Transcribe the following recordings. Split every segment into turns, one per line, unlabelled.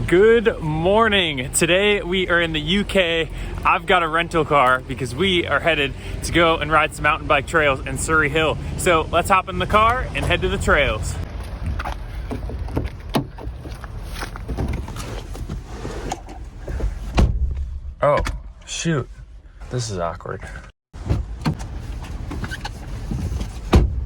Good morning. Today we are in the UK. I've got a rental car because we are headed to go and ride some mountain bike trails in Surrey Hill. So let's hop in the car and head to the trails. Oh, shoot. This is awkward.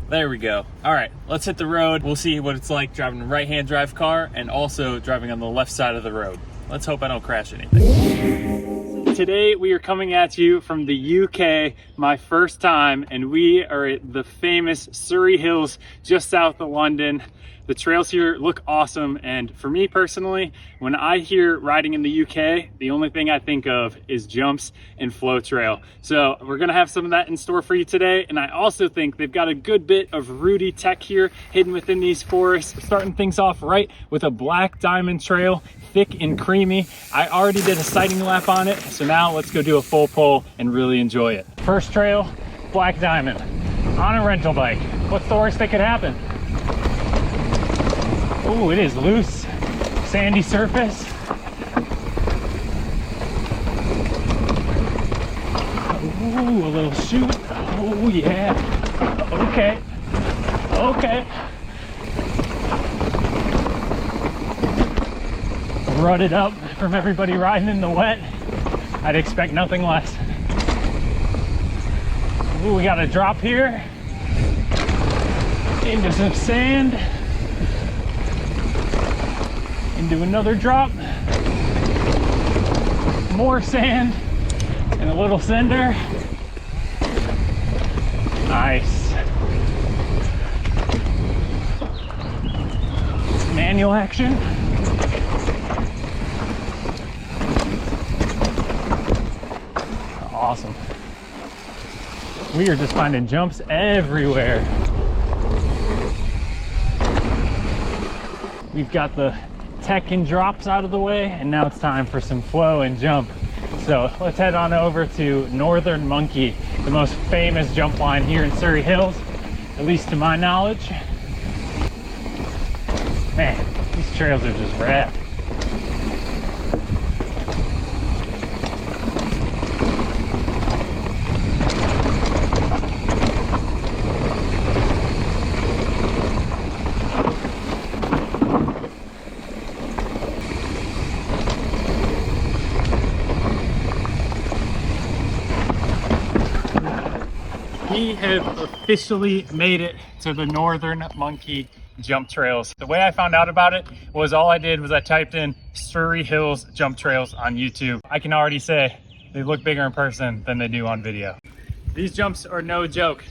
There we go. All right, let's hit the road. We'll see what it's like driving a right-hand drive car and also driving on the left side of the road. Let's hope I don't crash anything. Today we are coming at you from the UK, my first time, and we are at the famous Surrey Hills just south of London. The trails here look awesome, and for me personally, when I hear riding in the UK, the only thing I think of is jumps and flow trail. So we're gonna have some of that in store for you today, and I also think they've got a good bit of rooty tech here hidden within these forests. Starting things off right with a black diamond trail, thick and creamy. I already did a sighting lap on it, so now let's go do a full pull and really enjoy it. First trail, black diamond, on a rental bike. What's the worst that could happen? Oh, it is loose, sandy surface. Ooh, a little chute. Oh yeah. Okay. Rutted up from everybody riding in the wet. I'd expect nothing less. Ooh, we got a drop here into some sand. Into another drop, more sand, and a little cinder. Nice. Manual action. Awesome. We are just finding jumps everywhere. We've got the tech and drops out of the way, and now it's time for some flow and jump. So let's head on over to Northern Monkey, the most famous jump line here in Surrey Hills, at least to my knowledge. Man, these trails are just rad. We have officially made it to the Northern Monkey jump trails. The way I found out about it was all I did was I typed in Surrey Hills jump trails on YouTube. I can already say they look bigger in person than they do on video. These jumps are no joke.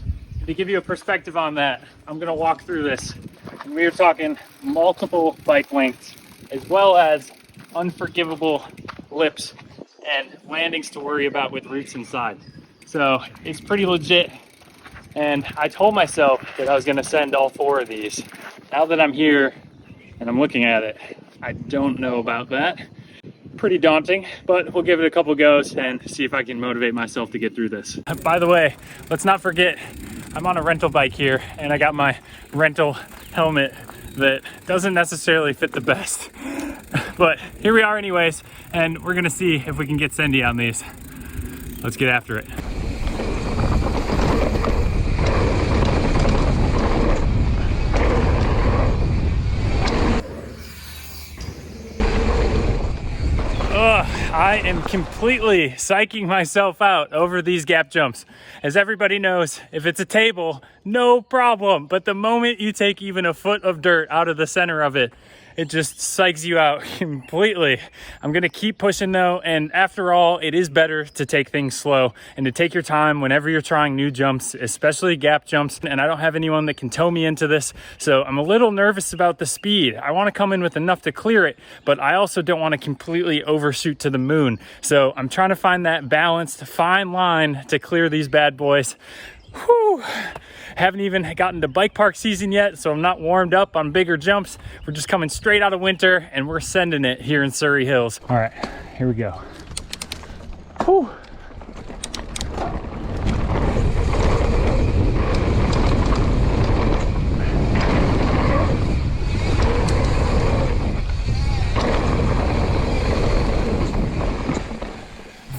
To give you a perspective on that, I'm gonna walk through this. And we are talking multiple bike lengths, as well as unforgivable lips and landings to worry about with roots inside. So it's pretty legit. And I told myself that I was gonna send all 4 of these. Now that I'm here and I'm looking at it, I don't know about that. Pretty daunting, but we'll give it a couple goes and see if I can motivate myself to get through this. By the way, let's not forget, I'm on a rental bike here and I got my rental helmet that doesn't necessarily fit the best. But here we are anyways, and we're gonna see if we can get Cindy on these. Let's get after it. I am completely psyching myself out over these gap jumps. As everybody knows, if it's a table, no problem. But the moment you take even a foot of dirt out of the center of it, it just psychs you out completely. I'm gonna keep pushing though, and after all, it is better to take things slow and to take your time whenever you're trying new jumps, especially gap jumps. And I don't have anyone that can tow me into this, so I'm a little nervous about the speed. I wanna come in with enough to clear it, but I also don't wanna completely overshoot to the moon. So I'm trying to find that balanced, fine line to clear these bad boys. Whew. Haven't even gotten to bike park season yet, so I'm not warmed up on bigger jumps. We're just coming straight out of winter and we're sending it here in Surrey Hills. All right, here we go. Whew.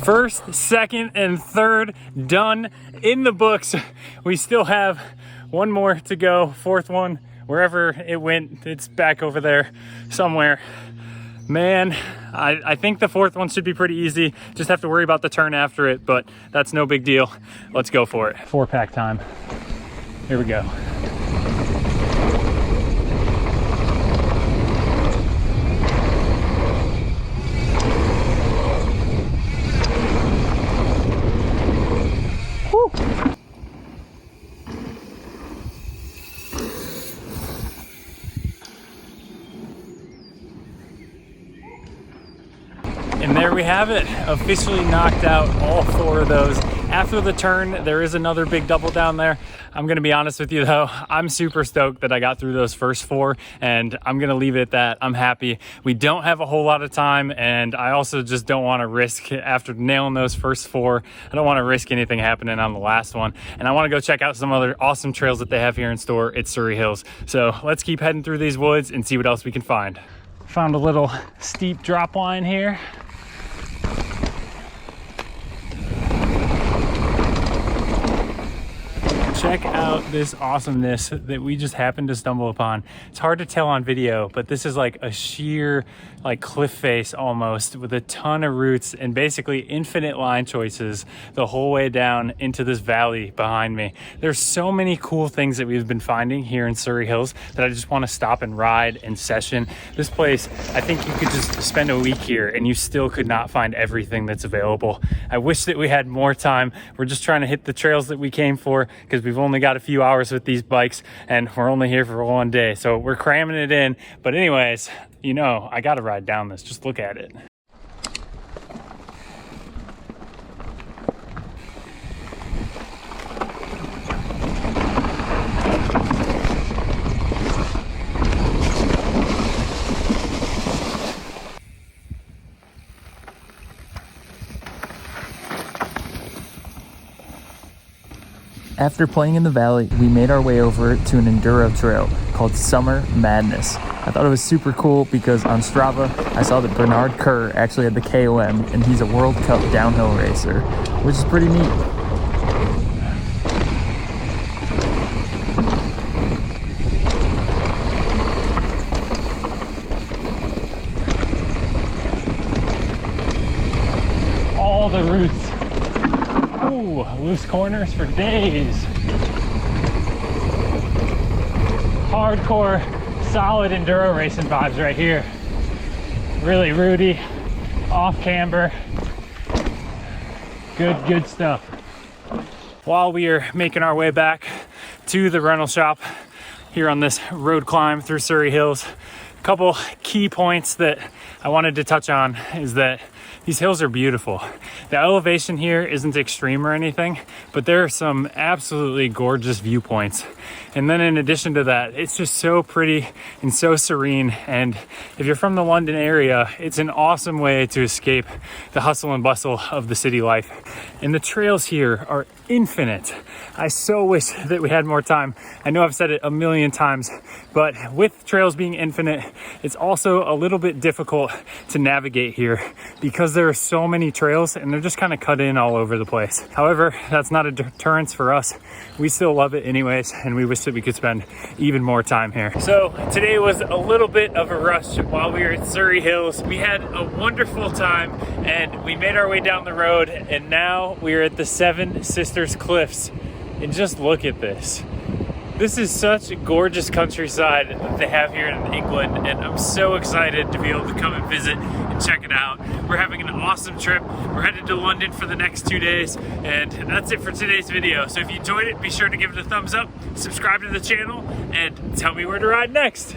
First, second, and third done in the books. We still have one more to go. Fourth one, wherever it went, it's back over there somewhere. Man, I think the fourth one should be pretty easy. Just have to worry about the turn after it, but that's no big deal. Let's go for it. 4-pack time. Here we go. Woo. And there we have it, officially knocked out all 4 of those. After the turn, there is another big double down there. I'm gonna be honest with you though, I'm super stoked that I got through those first 4, and I'm gonna leave it at that. I'm happy. We don't have a whole lot of time, and I also just don't wanna risk, after nailing those first 4, I don't wanna risk anything happening on the last one. And I wanna go check out some other awesome trails that they have here in store at Surrey Hills. So let's keep heading through these woods and see what else we can find. Found a little steep drop line here. Check out this awesomeness that we just happened to stumble upon. It's hard to tell on video, but this is like a sheer cliff face almost, with a ton of roots and basically infinite line choices the whole way down into this valley behind me. There's so many cool things that we've been finding here in Surrey Hills that I just want to stop and ride and session. This place, I think you could just spend a week here and you still could not find everything that's available. I wish that we had more time. We're just trying to hit the trails that we came for, because we've only got a few hours with these bikes and we're only here for one day, so we're cramming it in. But anyways, you know, I gotta ride down this. Just look at it.
After playing in the valley, we made our way over to an enduro trail called Summer Madness. I thought it was super cool because on Strava, I saw that Bernard Kerr actually had the KOM, and he's a World Cup downhill racer, which is pretty neat.
All the roots. Ooh, loose corners for days. Hardcore, solid enduro racing vibes right here. Really rooty, off camber. Good stuff. While we are making our way back to the rental shop here on this road climb through Surrey Hills, a couple key points that I wanted to touch on is that these hills are beautiful. The elevation here isn't extreme or anything, but there are some absolutely gorgeous viewpoints. And then in addition to that, it's just so pretty and so serene. And if you're from the London area, it's an awesome way to escape the hustle and bustle of the city life. And the trails here are infinite. I so wish that we had more time. I know I've said it a million times, but with trails being infinite, it's also a little bit difficult to navigate here because there are so many trails and they're just kind of cut in all over the place. However, that's not a deterrence for us. We still love it anyways, and we wish that we could spend even more time here. So today was a little bit of a rush while we were at Surrey Hills. We had a wonderful time and we made our way down the road, and now we're at the Seven Sisters Cliffs. And just look at this. This is such a gorgeous countryside that they have here in England, and I'm so excited to be able to come and visit and check it out. We're having an awesome trip. We're headed to London for the next 2 days, and that's it for today's video. So if you enjoyed it, be sure to give it a thumbs up, subscribe to the channel, and tell me where to ride next.